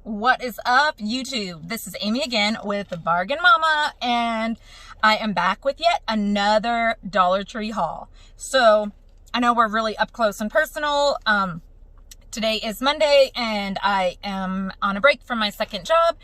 What is up, YouTube? This is Amy again with the Bargain Mama, and I am back with yet another Dollar Tree haul. So I know we're really up close and personal. Today is Monday, and I am on a break from my second job,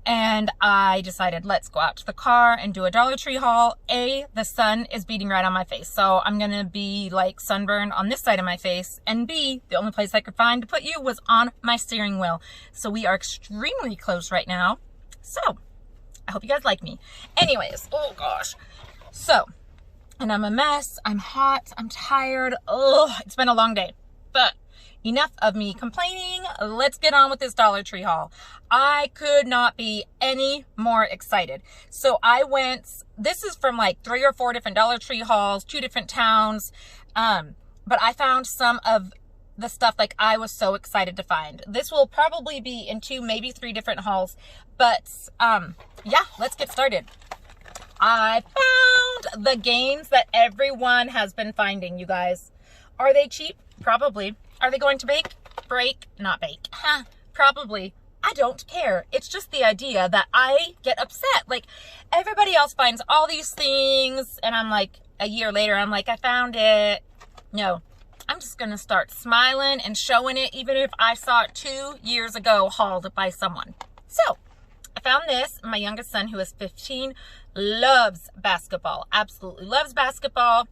and I decided let's go out to the car and do a Dollar Tree haul. The sun is beating right on my face, so I'm gonna be like sunburned on this side of my face, and B, the only place I could find to put you was on my steering wheel. So we are extremely close right now. So I hope you guys like me. Anyways, oh gosh. So, and I'm a mess, I'm hot, I'm tired. Oh, it's been a long day, but enough of me complaining. Let's get on with this Dollar Tree haul. I could not be any more excited. So I went, this is from like 3 or 4 different Dollar Tree hauls, 2 different towns. But I found some of the stuff like I was so excited to find. This will probably be in 2, maybe 3 different hauls. But yeah, let's get started. I found the games that everyone has been finding, you guys. Are they cheap? Probably. Are they going to break? Not bake. Huh, probably. I don't care. It's just the idea that I get upset. Like, everybody else finds all these things, and I'm like, a year later, I'm like, I found it. No, I'm just going to start smiling and showing it, even if I saw it 2 years ago hauled by someone. So, I found this. My youngest son, who is 15, loves basketball. Absolutely loves basketball.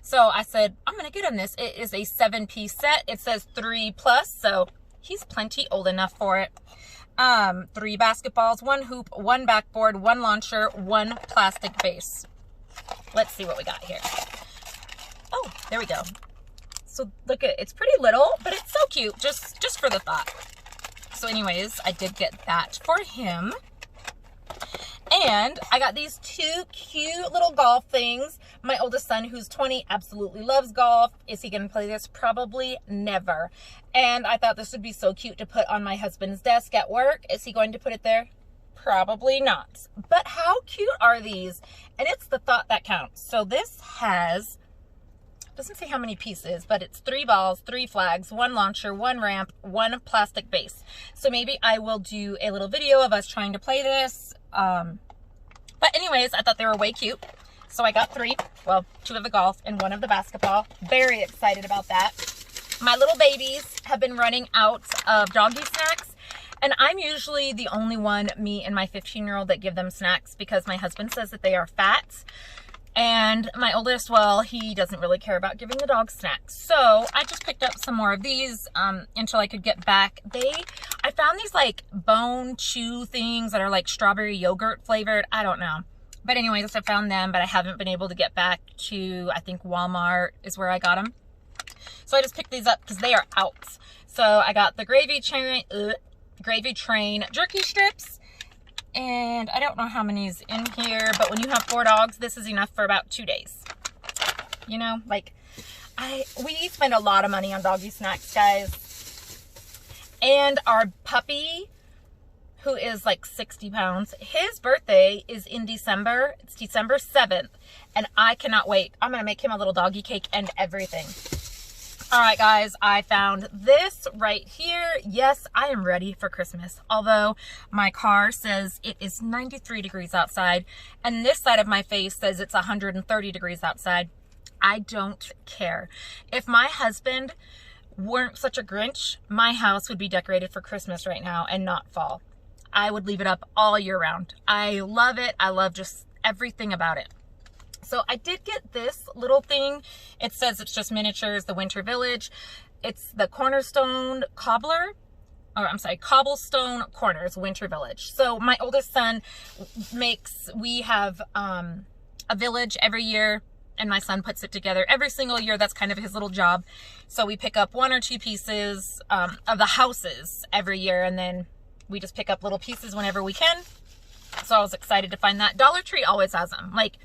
So I said, I'm going to get him this. It is a 7-piece set. It says 3+, so he's plenty old enough for it. 3 basketballs, 1 hoop, 1 backboard, 1 launcher, 1 plastic base. Let's see what we got here. Oh, there we go. So look at, it's pretty little, but it's so cute, just for the thought. So anyways, I did get that for him. And I got these 2 cute little golf things. My oldest son, who's 20, absolutely loves golf. Is he going to play this? Probably never. And I thought this would be so cute to put on my husband's desk at work. Is he going to put it there? Probably not. But how cute are these? And it's the thought that counts. So this has, doesn't say how many pieces, but it's 3 balls, 3 flags, 1 launcher, 1 ramp, 1 plastic base. So maybe I will do a little video of us trying to play this. But anyways, I thought they were way cute. So I got 3, well, 2 of the golf and 1 of the basketball. Very excited about that. My little babies have been running out of doggy snacks, and I'm usually the only one, me and my 15-year-old, that give them snacks because my husband says that they are fat. And my oldest, well, he doesn't really care about giving the dog snacks. So I just picked up some more of these until I could get back. I found these like bone chew things that are like strawberry yogurt flavored. I don't know. But anyways, I found them, but I haven't been able to get back to, I think Walmart is where I got them. So I just picked these up because they are out. So I got the gravy train jerky strips. And I don't know how many's in here, but when you have 4 dogs, this is enough for about 2 days. You know, like, we spend a lot of money on doggy snacks, guys. And our puppy, who is like 60 pounds, his birthday is in December. It's December 7th, and I cannot wait. I'm going to make him a little doggy cake and everything. All right, guys, I found this right here. Yes, I am ready for Christmas. Although my car says it is 93 degrees outside, and this side of my face says it's 130 degrees outside. I don't care. If my husband weren't such a Grinch, my house would be decorated for Christmas right now and not fall. I would leave it up all year round. I love it. I love just everything about it. So I did get this little thing. It says it's just miniatures, the Winter Village. It's the cobblestone corners, Winter Village. So my oldest son we have a village every year, and my son puts it together every single year. That's kind of his little job. So we pick up 1 or 2 pieces of the houses every year, and then we just pick up little pieces whenever we can. So I was excited to find that. Dollar Tree always has them. Like,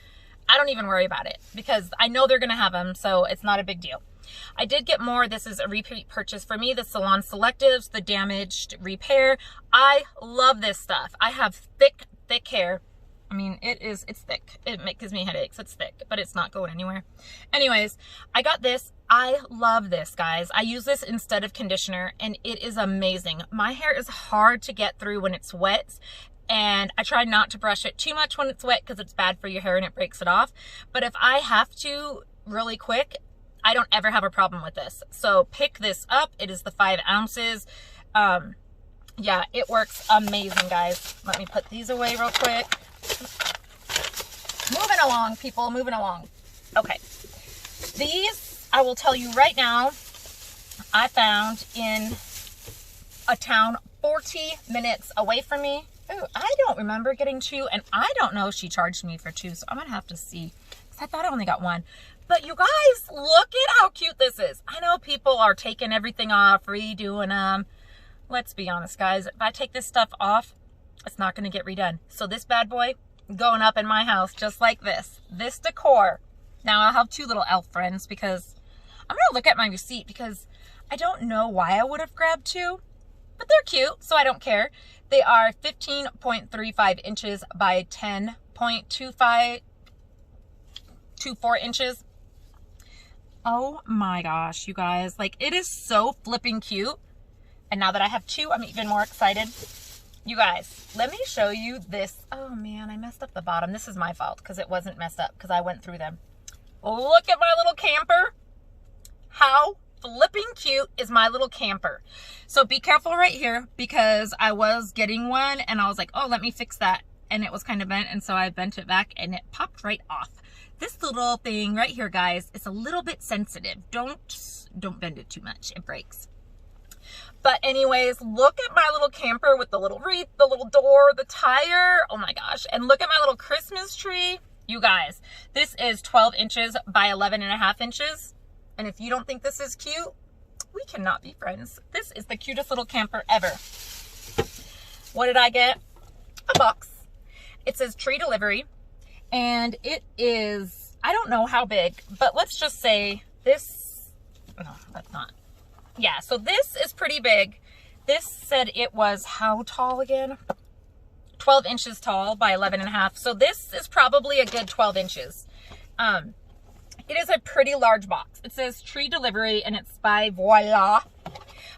I don't even worry about it because I know they're going to have them, so it's not a big deal. I did get more. This is a repeat purchase for me, the Salon Selectives, the damaged repair. I love this stuff. I have thick hair. I mean, it's thick. It gives me headaches. It's thick, but it's not going anywhere. Anyways, I got this. I love this, guys. I use this instead of conditioner, and it is amazing. My hair is hard to get through when it's wet, and I try not to brush it too much when it's wet because it's bad for your hair and it breaks it off. But if I have to really quick, I don't ever have a problem with this. So pick this up. It is the 5 ounces. Yeah, it works amazing, guys. Let me put these away real quick. Moving along, people, moving along. Okay, these, I will tell you right now, I found in a town 40 minutes away from me. Ooh, I don't remember getting 2, and I don't know if she charged me for 2, so I'm gonna have to see, because I thought I only got 1. But you guys, look at how cute this is. I know people are taking everything off, redoing them. Let's be honest, guys. If I take this stuff off, it's not going to get redone. So this bad boy going up in my house just like this. This Decor. Now, I'll have 2 little elf friends because I'm going to look at my receipt because I don't know why I would have grabbed 2. But they're cute, so I don't care. They are 15.35 inches by 10.24 inches. Oh my gosh, you guys. Like, it is so flipping cute. And now that I have 2, I'm even more excited. You guys, let me show you this. Oh man, I messed up the bottom. This is my fault because it wasn't messed up because I went through them. Look at my little camper. How flipping cute is my little camper? So be careful right here because I was getting one and I was like, oh, let me fix that. And it was kind of bent, and so I bent it back and it popped right off. This little thing right here, guys, is a little bit sensitive. Don't bend it too much. It breaks. But anyways, look at my little camper with the little wreath, the little door, the tire. Oh my gosh. And look at my little Christmas tree. You guys, this is 12 inches by 11.5 inches. And if you don't think this is cute, we cannot be friends. This is the cutest little camper ever. What did I get? A box. It says tree delivery. And it is, I don't know how big, but let's just say this, no, that's not. Yeah, so this is pretty big. This said it was how tall again? 12 inches tall by 11.5. So this is probably a good 12 inches. It is a pretty large box. It says tree delivery and it's by Voila.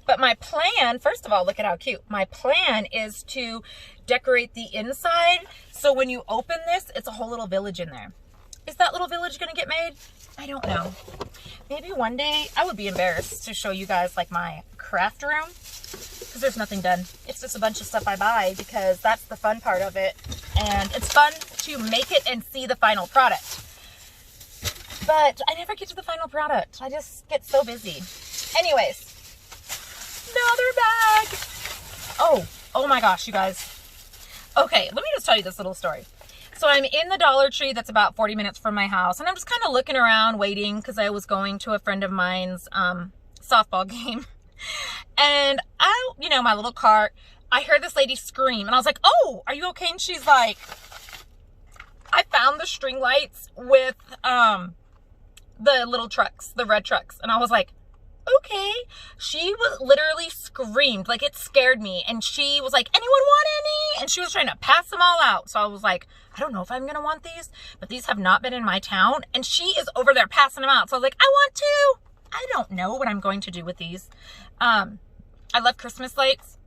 But my plan, first of all, look at how cute. My plan is to decorate the inside. So when you open this, it's a whole little village in there. Is that little village going to get made? I don't know. Maybe one day. I would be embarrassed to show you guys like my craft room because there's nothing done. It's just a bunch of stuff I buy because that's the fun part of it. And it's fun to make it and see the final product. But I never get to the final product. I just get so busy. Anyways, another bag. Oh my gosh, you guys. Okay, let me just tell you this little story. So I'm in the Dollar Tree that's about 40 minutes from my house, and I'm just kind of looking around waiting because I was going to a friend of mine's softball game. And my little cart, I heard this lady scream and I was like, oh, are you okay? And she's like, I found the string lights with the little trucks, the red trucks. And I was like, okay. She was literally screamed, like it scared me. And she was like, anyone want any? And she was trying to pass them all out. So I was like, I don't know if I'm going to want these, but these have not been in my town. And she is over there passing them out. So I was like, I want to. I don't know what I'm going to do with these. I love Christmas lights.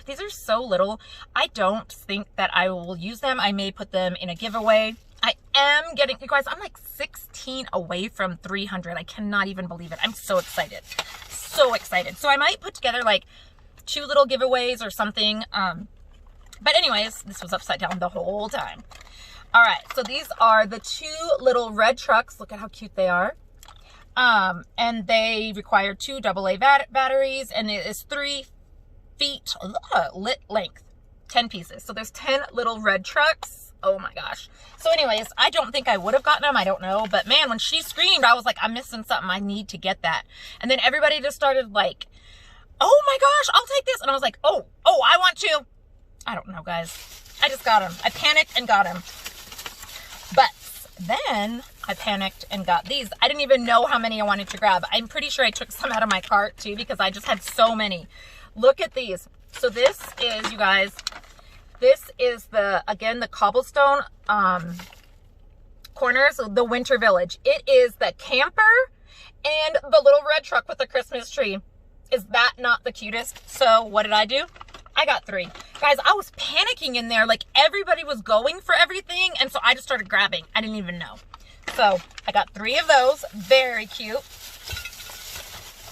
These are so little. I don't think that I will use them. I may put them in a giveaway. I am getting, you guys, I'm like 16 away from 300. I cannot even believe it. I'm so excited. So excited. So I might put together like 2 little giveaways or something. But anyways, this was upside down the whole time. All right. So these are the 2 little red trucks. Look at how cute they are. And they require 2 AA batteries, and it is 3 feet lit length, 10 pieces. So there's 10 little red trucks. Oh my gosh. So anyways, I don't think I would have gotten them. I don't know. But man, when she screamed, I was like, I'm missing something. I need to get that. And then everybody just started like, oh my gosh, I'll take this. And I was like, oh, I want to. I don't know, guys. I just got them. I panicked and got them. But then I panicked and got these. I didn't even know how many I wanted to grab. I'm pretty sure I took some out of my cart too because I just had so many. Look at these. So this is, you guys, This is again, the cobblestone corners, the Winter Village. It is the camper and the little red truck with the Christmas tree. Is that not the cutest? So what did I do? I got 3. Guys, I was panicking in there. Like, everybody was going for everything, and so I just started grabbing. I didn't even know. So I got 3 of those. Very cute.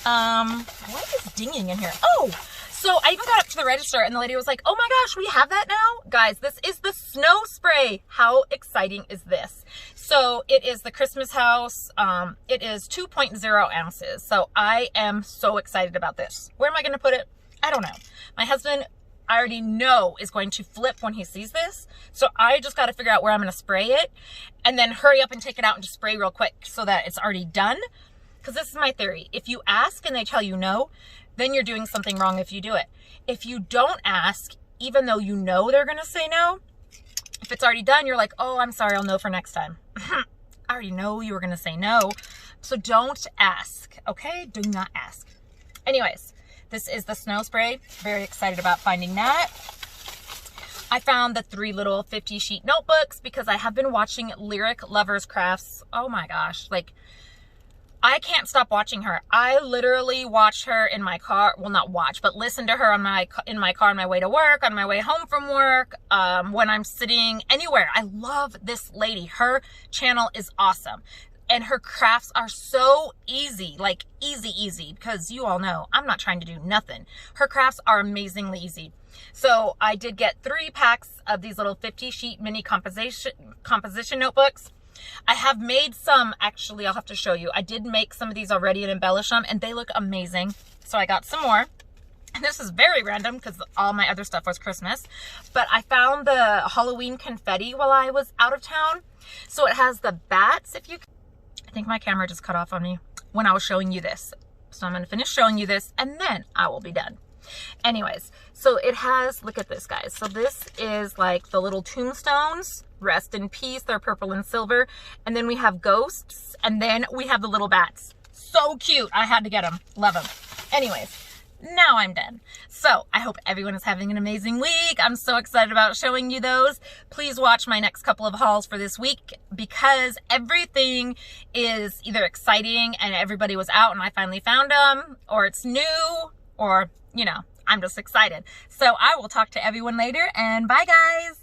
What is dinging in here? Oh, so I even got up to the register and the lady was like, oh my gosh, we have that now? Guys, this is the snow spray. How exciting is this? So it is the Christmas house. It is 2.0 ounces. So I am so excited about this. Where am I going to put it? I don't know. My husband, I already know, is going to flip when he sees this. So I just got to figure out where I'm going to spray it and then hurry up and take it out and just spray real quick so that it's already done. Because this is my theory. If you ask and they tell you no, then you're doing something wrong if you do it. If you don't ask, even though you know they're going to say no, if it's already done, you're like, oh, I'm sorry, I'll know for next time. I already know you were going to say no. So don't ask, okay? Do not ask. Anyways, this is the snow spray. Very excited about finding that. I found the 3 little 50 sheet notebooks because I have been watching Lyric Lovers Crafts. Oh my gosh, like, I can't stop watching her. I literally watch her in my car. Well, not watch, but listen to her in my car on my way to work, on my way home from work, when I'm sitting anywhere. I love this lady. Her channel is awesome. And her crafts are so easy, like easy, because you all know I'm not trying to do nothing. Her crafts are amazingly easy. So I did get 3 packs of these little 50 sheet mini composition notebooks. I have made some, actually, I'll have to show you. I did make some of these already and embellish them, and they look amazing. So I got some more. And this is very random because all my other stuff was Christmas. But I found the Halloween confetti while I was out of town. So it has the bats, if you can. I think my camera just cut off on me when I was showing you this. So I'm going to finish showing you this, and then I will be done. Anyways, so it has, look at this, guys. So this is like the little tombstones. Rest in peace. They're purple and silver. And then we have ghosts. And then we have the little bats. So cute. I had to get them. Love them. Anyways, now I'm done. So I hope everyone is having an amazing week. I'm so excited about showing you those. Please watch my next couple of hauls for this week because everything is either exciting and everybody was out and I finally found them, or it's new, or, you know, I'm just excited. So I will talk to everyone later, and bye guys.